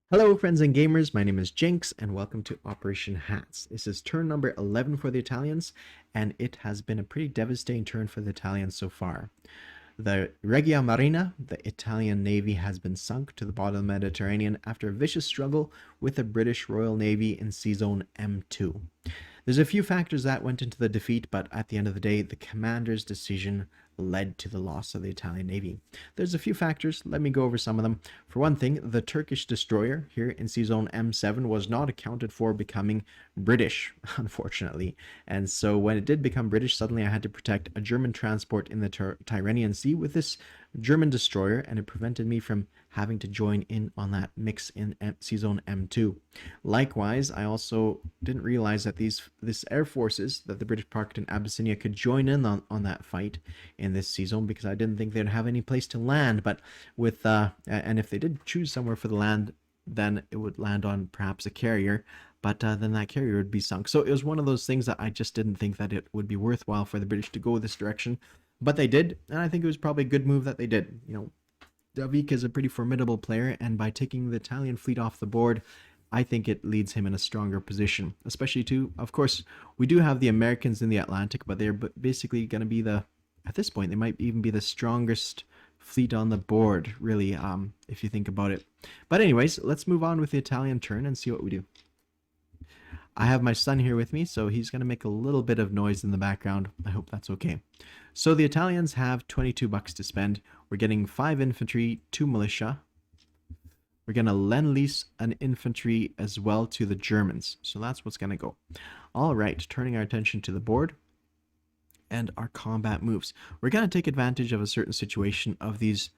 Hello, friends and gamers. My name is Jinx, and welcome to Operation Hats. This is turn number 11 for the Italians, and it has been a pretty devastating turn for the Italians so far. The Regia Marina, the Italian Navy, has been sunk to the bottom of the Mediterranean after a vicious struggle with the British Royal Navy in Sea Zone M2. There's a few factors that went into the defeat, but at the end of the day, the commander's decision led to the loss of the Italian Navy. There's a few factors, let me go over some of them. For one thing, the Turkish destroyer here in Sea Zone M7 was not accounted for becoming British, unfortunately. And so when it did become British, suddenly I had to protect a German transport in the Tyrrhenian Sea with this German destroyer, and it prevented me from having to join in on that mix in Sea Zone M2. Likewise, I also didn't realize that this air forces that the British parked in Abyssinia could join in on that fight in this Sea Zone, because I didn't think they'd have any place to land. But with and if they did choose somewhere for the land, then it would land on perhaps a carrier, but then that carrier would be sunk. So it was one of those things that I just didn't think that it would be worthwhile for the British to go this direction. But they did, and I think it was probably a good move that they did. Davik is a pretty formidable player, and by taking the Italian fleet off the board, I think it leads him in a stronger position. Especially too, of course, we do have the Americans in the Atlantic, but they're basically going to be at this point, they might even be the strongest fleet on the board, really, if you think about it. But anyways, let's move on with the Italian turn and see what we do. I have my son here with me, so he's going to make a little bit of noise in the background. I hope that's okay. So the Italians have 22 bucks to spend. We're getting 5 infantry, 2 militia. We're going to lend-lease an infantry as well to the Germans. So that's what's going to go. All right, turning our attention to the board and our combat moves. We're going to take advantage of a certain situation of these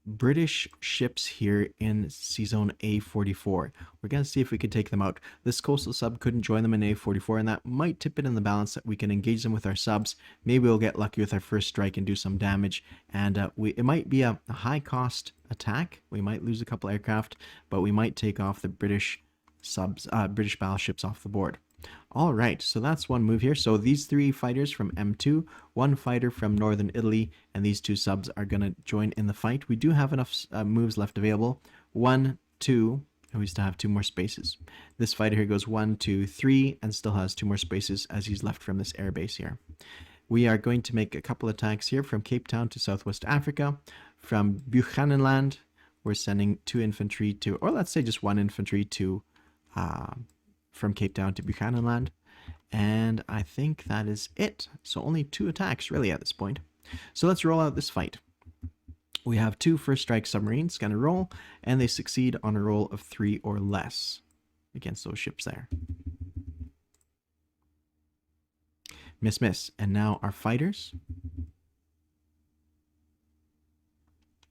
British ships here in Sea Zone A44. We're going to see if we can take them out. This coastal sub couldn't join them in A44, and that might tip it in the balance that we can engage them with our subs. Maybe we'll get lucky with our first strike and do some damage, and it might be a high-cost attack. We might lose a couple aircraft, but we might take off the British British battleships off the board. All right, so that's one move here. So these 3 fighters from M2, 1 fighter from Northern Italy, and these 2 subs are going to join in the fight. We do have enough moves left available. 1, 2, and we still have 2 more spaces. This fighter here goes 1, 2, 3, and still has 2 more spaces as he's left from this airbase here. We are going to make a couple attacks here from Cape Town to Southwest Africa. From Buchananland, we're sending 2 infantry to, or let's say just 1 infantry to from Cape Town to Buchananland, and I think that is it. So only 2 attacks really at this point. So let's roll out this fight. We have 2 first strike submarines going to roll, and they succeed on a roll of 3 or less against those ships there. Miss, miss. And now our fighters.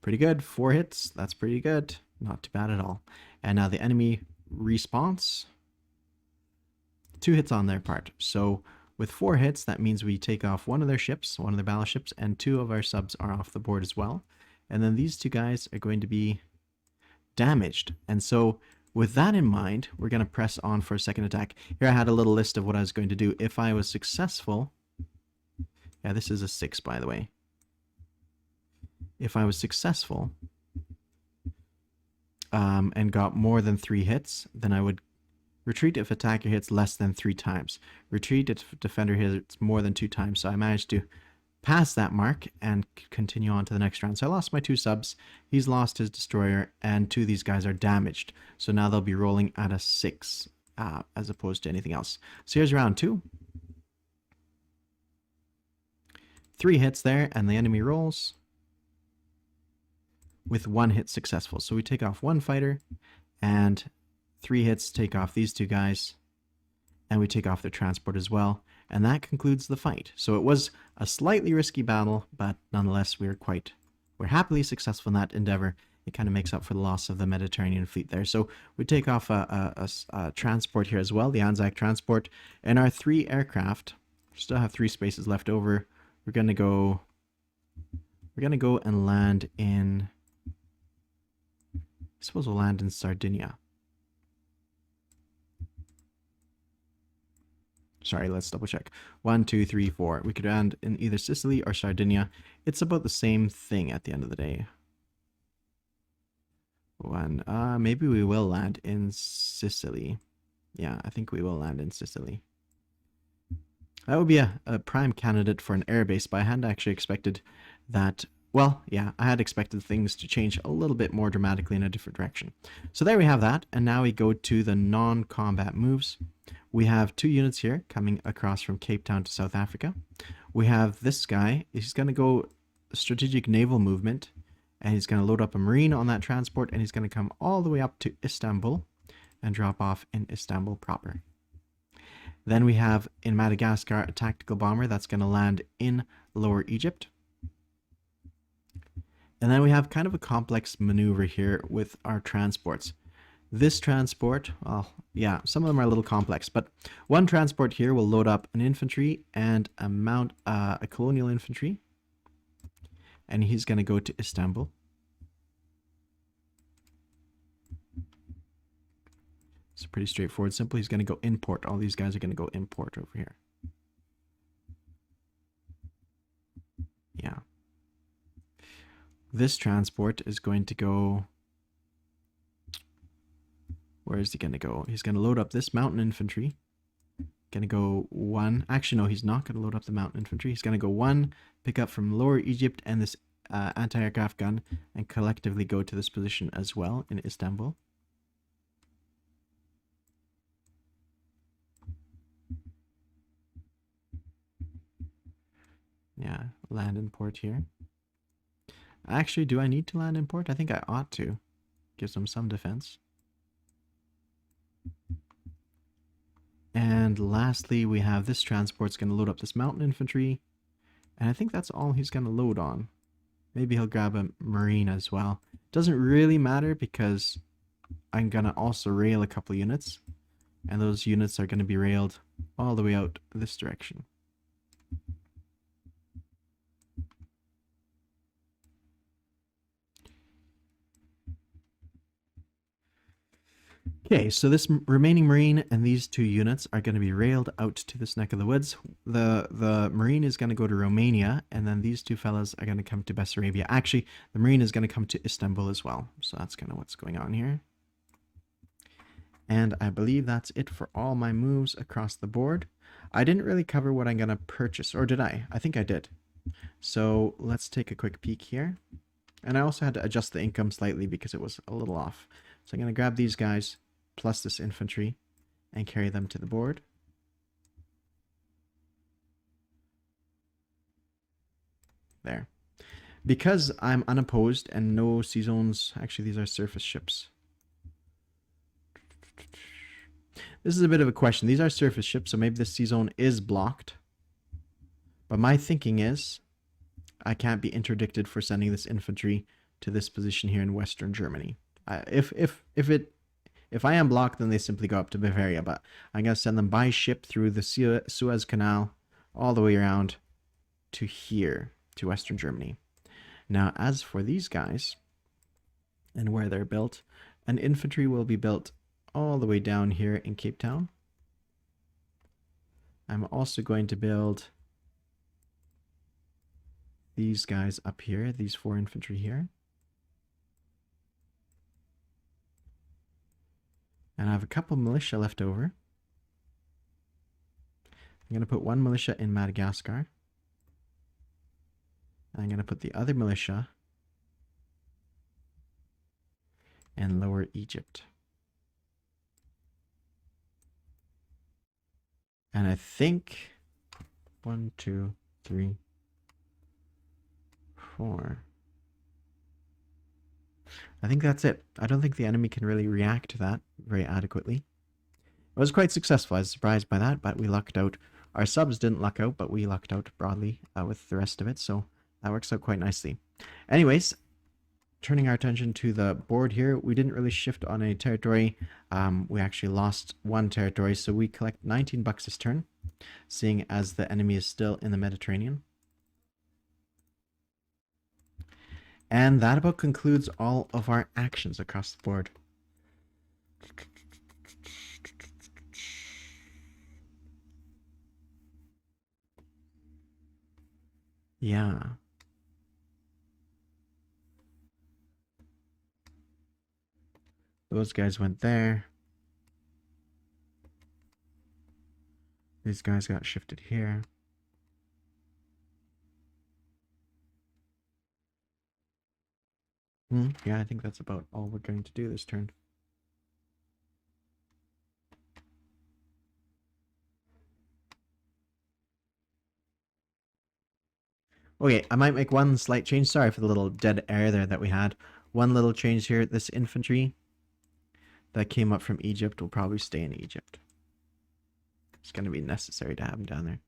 Pretty good. 4 hits. That's pretty good. Not too bad at all. And now the enemy response. 2 hits on their part. So with 4 hits, that means we take off 1 of their ships, 1 of their battleships, and 2 of our subs are off the board as well. And then these 2 guys are going to be damaged. And so with that in mind, we're going to press on for a second attack. Here I had a little list of what I was going to do. If I was successful, yeah, this is a 6, by the way. If I was successful and got more than 3 hits, then I would retreat if attacker hits less than 3 times. Retreat if defender hits more than 2 times. So I managed to pass that mark and continue on to the next round. So I lost my 2 subs. He's lost his destroyer, and 2 of these guys are damaged. So now they'll be rolling at a 6 as opposed to anything else. So here's round 2. 3 hits there, and the enemy rolls with 1 hit successful. So we take off 1 fighter, and 3 hits take off these 2 guys, and we take off their transport as well, and that concludes the fight. So it was a slightly risky battle, but nonetheless we're happily successful in that endeavor. It kind of makes up for the loss of the Mediterranean fleet there. So we take off a transport here as well, the Anzac transport, and our 3 aircraft still have 3 spaces left over. We're gonna go and land in, I suppose we'll land in Sardinia. Sorry, let's double check. 1, 2, 3, 4. We could land in either Sicily or Sardinia. It's about the same thing at the end of the day. One. Maybe we will land in Sicily. Yeah, I think we will land in Sicily. That would be a prime candidate for an airbase, but I hadn't actually expected that. Well, yeah, I had expected things to change a little bit more dramatically in a different direction. So there we have that, and now we go to the non-combat moves. We have 2 units here coming across from Cape Town to South Africa. We have this guy. He's going to go strategic naval movement, and he's going to load up a marine on that transport, and he's going to come all the way up to Istanbul and drop off in Istanbul proper. Then we have in Madagascar a tactical bomber that's going to land in Lower Egypt. And then we have kind of a complex maneuver here with our transports. This transport, well, yeah, some of them are a little complex, but one transport here will load up an infantry and a colonial infantry. And he's going to go to Istanbul. It's pretty straightforward, simple. He's going to go import. All these guys are going to go import over here. Yeah. This transport is going to go... Where is he going to go? He's going to load up this mountain infantry. Going to go 1. Actually, no, he's not going to load up the mountain infantry. He's going to go 1, pick up from Lower Egypt and this anti-aircraft gun, and collectively go to this position as well in Istanbul. Yeah, land in port here. Actually, do I need to land in port? I think I ought to. Gives them some defense. And lastly, we have this transport's going to load up this mountain infantry. And I think that's all he's going to load on. Maybe he'll grab a marine as well. Doesn't really matter because I'm going to also rail a couple units. And those units are going to be railed all the way out this direction. Okay, so this remaining marine and these 2 units are going to be railed out to this neck of the woods. The marine is going to go to Romania, and then these 2 fellas are going to come to Bessarabia. Actually, the marine is going to come to Istanbul as well. So that's kind of what's going on here. And I believe that's it for all my moves across the board. I didn't really cover what I'm going to purchase, or did I? I think I did. So let's take a quick peek here. And I also had to adjust the income slightly because it was a little off. So I'm going to grab these guys plus this infantry and carry them to the board. There. Because I'm unopposed and no sea zones, actually these are surface ships. This is a bit of a question. These are surface ships, so maybe this sea zone is blocked. But my thinking is I can't be interdicted for sending this infantry to this position here in Western Germany. If I am blocked, then they simply go up to Bavaria, but I'm going to send them by ship through the Suez Canal all the way around to here, to Western Germany. Now, as for these guys and where they're built, an infantry will be built all the way down here in Cape Town. I'm also going to build these guys up here, these 4 infantry here. And I have a couple militia left over. I'm going to put 1 militia in Madagascar. I'm going to put the other militia in Lower Egypt. And I think 1, 2, 3, 4. I think that's it. I don't think the enemy can really react to that very adequately. It was quite successful. I was surprised by that, but we lucked out. Our subs didn't luck out, but we lucked out broadly with the rest of it, so that works out quite nicely. Anyways, turning our attention to the board here, we didn't really shift on any territory. We actually lost 1 territory, so we collect 19 bucks this turn, seeing as the enemy is still in the Mediterranean. And that about concludes all of our actions across the board. Yeah. Those guys went there. These guys got shifted here. Yeah, I think that's about all we're going to do this turn. Okay, I might make one slight change. Sorry for the little dead air there that we had. One little change here. This infantry that came up from Egypt will probably stay in Egypt. It's going to be necessary to have them down there.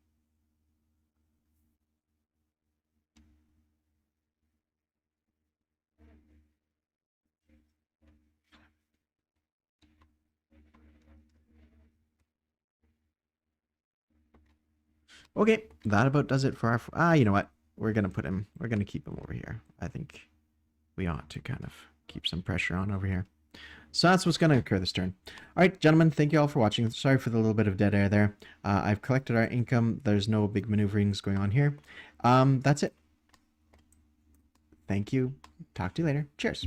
Okay, that about does it for our... you know what? We're going to keep him over here. I think we ought to kind of keep some pressure on over here. So that's what's going to occur this turn. All right, gentlemen, thank you all for watching. Sorry for the little bit of dead air there. I've collected our income. There's no big maneuverings going on here. That's it. Thank you. Talk to you later. Cheers.